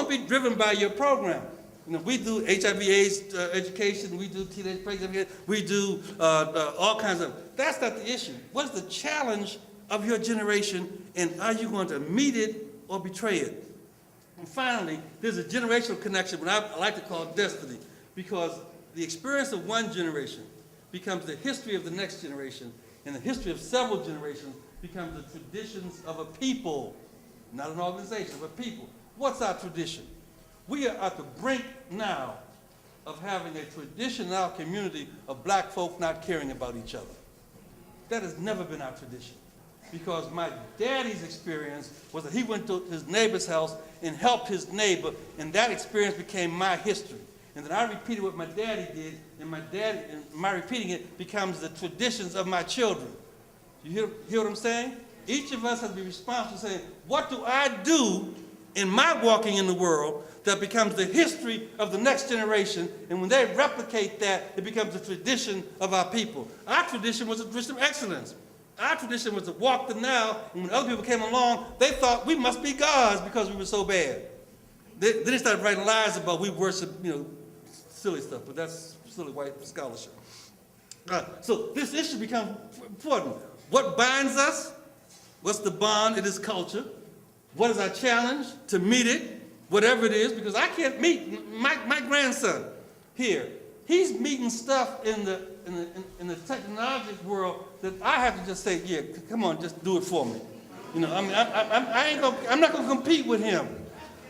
Don't be driven by your program. You know, we do HIV/AIDS education, we do teenage pregnancy, we do all kinds of. That's not the issue. What's the challenge of your generation, and are you going to meet it or betray it? And finally, there's a generational connection, what I like to call destiny, because the experience of one generation becomes the history of the next generation, and the history of several generations becomes the traditions of a people, not an organization, of a people. What's our tradition? We are at the brink now of having a tradition in our community of black folk not caring about each other. That has never been our tradition. Because my daddy's experience was that he went to his neighbor's house and helped his neighbor, and that experience became my history. And then I repeated what my daddy did, and my repeating it becomes the traditions of my children. You hear what I'm saying? Each of us has to be responsible for saying, what do I do in my walking in the world that becomes the history of the next generation, and when they replicate that, it becomes the tradition of our people. Our tradition was a tradition of excellence. Our tradition was to walk the Nile, and when other people came along, they thought we must be gods because we were so bad. Then they started writing lies about we worship, silly stuff, but that's silly white scholarship. So this issue becomes important. What binds us? What's the bond? It is culture. What is our challenge? To meet it, whatever it is, because I can't meet my grandson here. He's meeting stuff in the technology world that I have to just say, yeah, come on, just do it for me. I'm not going to compete with him.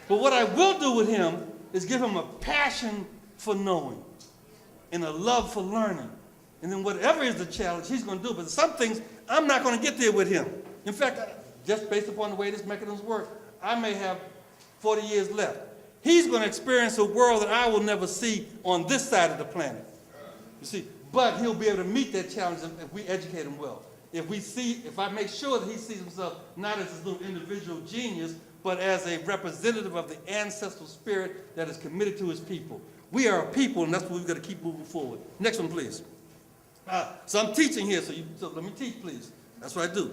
But what I will do with him is give him a passion for knowing and a love for learning. And then whatever is the challenge, he's going to do. But some things, I'm not going to get there with him. In fact, just based upon the way this mechanism works, I may have 40 years left. He's going to experience a world that I will never see on this side of the planet. You see, but he'll be able to meet that challenge if we educate him well. If I make sure that he sees himself not as this little individual genius, but as a representative of the ancestral spirit that is committed to his people. We are a people, and that's what we've got to keep moving forward. Next one, please. So I'm teaching here, so let me teach, please. That's what I do.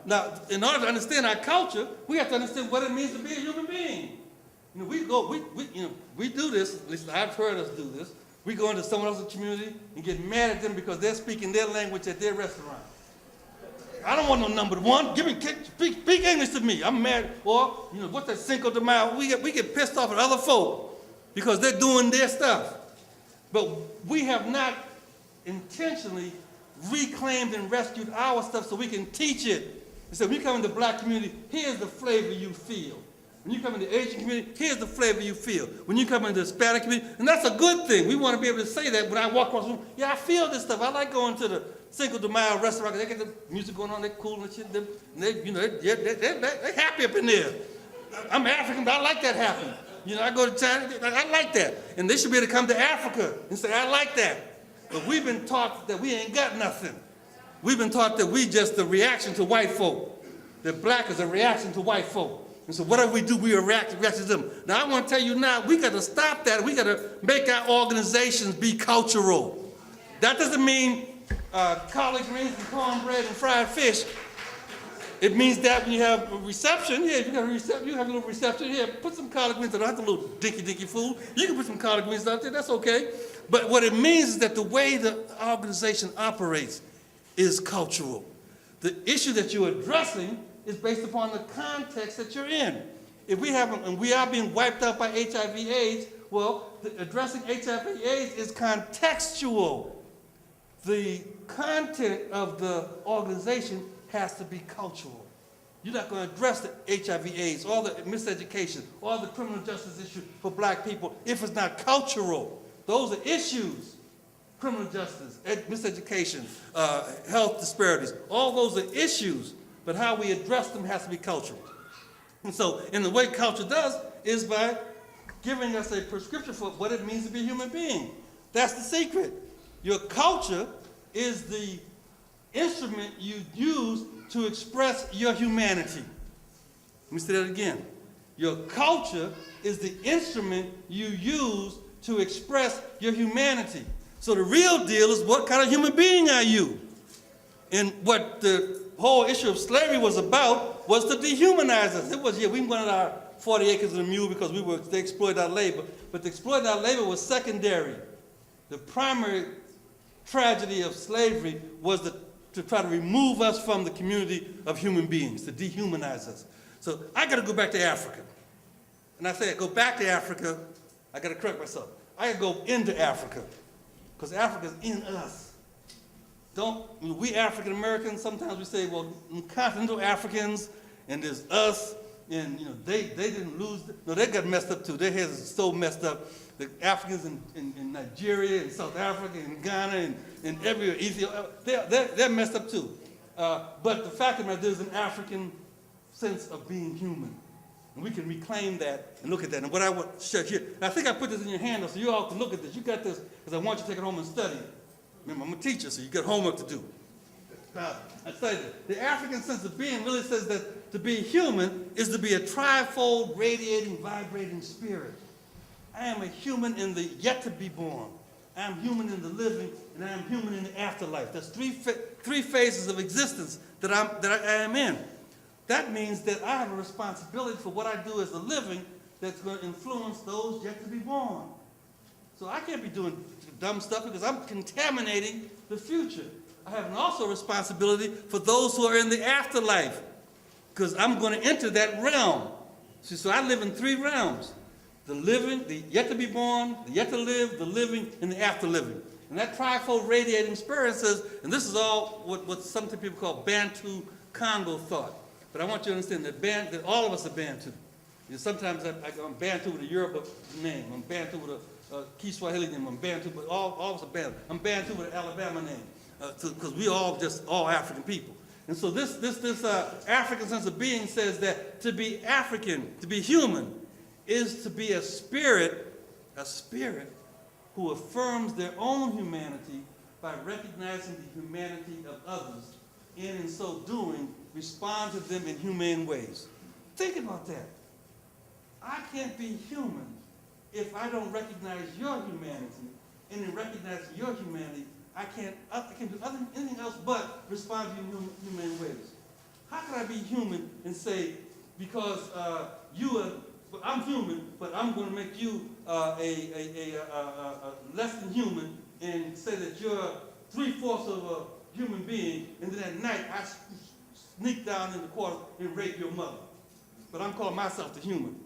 Now, in order to understand our culture, we have to understand what it means to be a human being. We do this, at least I've heard us do this. We go into someone else's community and get mad at them because they're speaking their language at their restaurant. I don't want no number one. Speak English to me. I'm mad. Or, what's that Cinco de Mayo? We get pissed off at other folk because they're doing their stuff. But we have not intentionally reclaimed and rescued our stuff so we can teach it. And so when you come into the black community, here's the flavor you feel. When you come into the Asian community, here's the flavor you feel. When you come into the Hispanic community, and that's a good thing. We want to be able to say that when I walk across the room. Yeah, I feel this stuff. I like going to the Cinco de Mayo restaurant. They get the music going on. They're cool and shit. They're happy up in there. I'm African, but I like that happening. I go to China. I like that. And they should be able to come to Africa and say, I like that. But we've been taught that we ain't got nothing. We've been taught that we just a reaction to white folk. That black is a reaction to white folk. And so whatever we do, we react to them. Now I want to tell you now, we got to stop that. We got to make our organizations be cultural. That doesn't mean collard greens and cornbread and fried fish. It means that when you have a reception, if you have a little reception here, put some collard greens. I don't have the little dinky food. You can put some collard greens out there. That's okay. But what it means is that the way the organization operates is cultural. The issue that you're addressing is based upon the context that you're in. If we haven't, and we are being wiped out by HIV/AIDS, well, addressing HIV/AIDS is contextual. The content of the organization has to be cultural. You're not going to address the HIV/AIDS, or the miseducation, or the criminal justice issue for black people if it's not cultural. Those are issues. Criminal justice, miseducation, health disparities, all those are issues. But how we address them has to be cultural. And so, the way culture does is by giving us a prescription for what it means to be a human being. That's the secret. Your culture is the instrument you use to express your humanity. Let me say that again. Your culture is the instrument you use to express your humanity. So the real deal is, what kind of human being are you? And what the whole issue of slavery was about was to dehumanize us. It was, we wanted our 40 acres and a mule because they exploited our labor. But the exploiting our labor was secondary. The primary tragedy of slavery was to try to remove us from the community of human beings, to dehumanize us. So I got to go back to Africa. And I say I go back to Africa, I got to correct myself. I got to go into Africa, because Africa is in us. We African Americans, sometimes we say, well, continental Africans, and there's us, and they didn't lose. No, they got messed up too. Their heads are so messed up. The Africans in Nigeria and South Africa and Ghana and everywhere, Ethiopia, they're messed up too. But the fact of the matter, there's an African sense of being human. And we can reclaim that and look at that. And what I want to share here, and I think I put this in your hand so you all can look at this. You got this because I want you to take it home and study. Remember, I'm a teacher, so you got homework to do. I studied it. The African sense of being really says that to be human is to be a trifold, radiating, vibrating spirit. I am a human in the yet to be born. I am human in the living, and I am human in the afterlife. There's three phases of existence that I am in. That means that I have a responsibility for what I do as a living that's going to influence those yet to be born. So I can't be doing dumb stuff because I'm contaminating the future. I have also a responsibility for those who are in the afterlife, because I'm going to enter that realm. See, so I live in three realms: the living, the yet to be born, the yet to live, the living, and the after living. And that trifold radiating spirit says, and this is all what some people call Bantu Congo thought. But I want you to understand that all of us are Bantu. Sometimes I'm Bantu with a Yoruba name. I'm Bantu with a Kiswahili name. I'm Bantu, but all of us are Bantu. I'm Bantu with an Alabama name, because we all African people. And so this African sense of being says that to be African, to be human, is to be a spirit who affirms their own humanity by recognizing the humanity of others, and in so doing, respond to them in humane ways. Think about that. I can't be human if I don't recognize your humanity, and in recognizing your humanity, I can't do anything else but respond to you in humane ways. How can I be human and say, because I'm human, but I'm going to make you less than human, and say that you're 3/4 of a human being, and then at night I sneak down in the quarters and rape your mother. But I'm calling myself the human.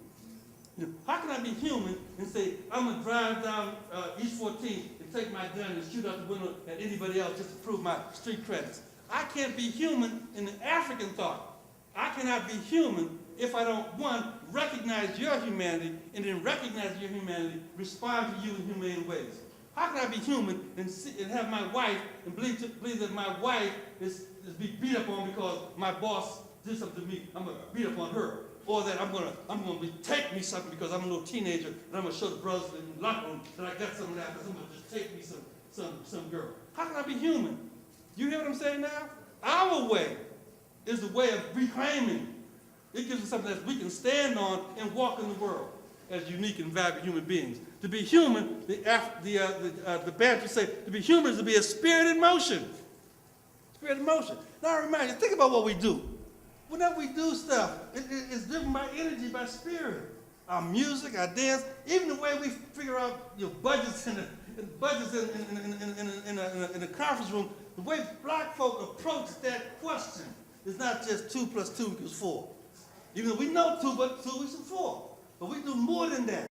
How can I be human and say, I'm going to drive down East 14 and take my gun and shoot out the window at anybody else just to prove my street credits? I can't be human in the African thought. I cannot be human if I don't, one, recognize your humanity, and then recognize your humanity, respond to you in humane ways. How can I be human and have my wife and believe that my wife is beat up on because my boss did something to me? I'm going to beat up on her. Or that I'm gonna take me something because I'm a little teenager, and I'm gonna show the brothers in the locker room that I got some of that because I'm gonna just take me some girl. How can I be human? You hear what I'm saying now? Our way is the way of reclaiming. It gives us something that we can stand on and walk in the world as unique and vibrant human beings. To be human, the Bantu say, to be human is to be a spirit in motion. Spirit in motion. Now I remind you, think about what we do. Whenever we do stuff, it's driven by energy, by spirit. Our music, our dance, even the way we figure out budgets in the conference room, the way black folk approach that question is not just 2 + 2 = 4. Even though we know 2 + 2 = 4, but we do more than that.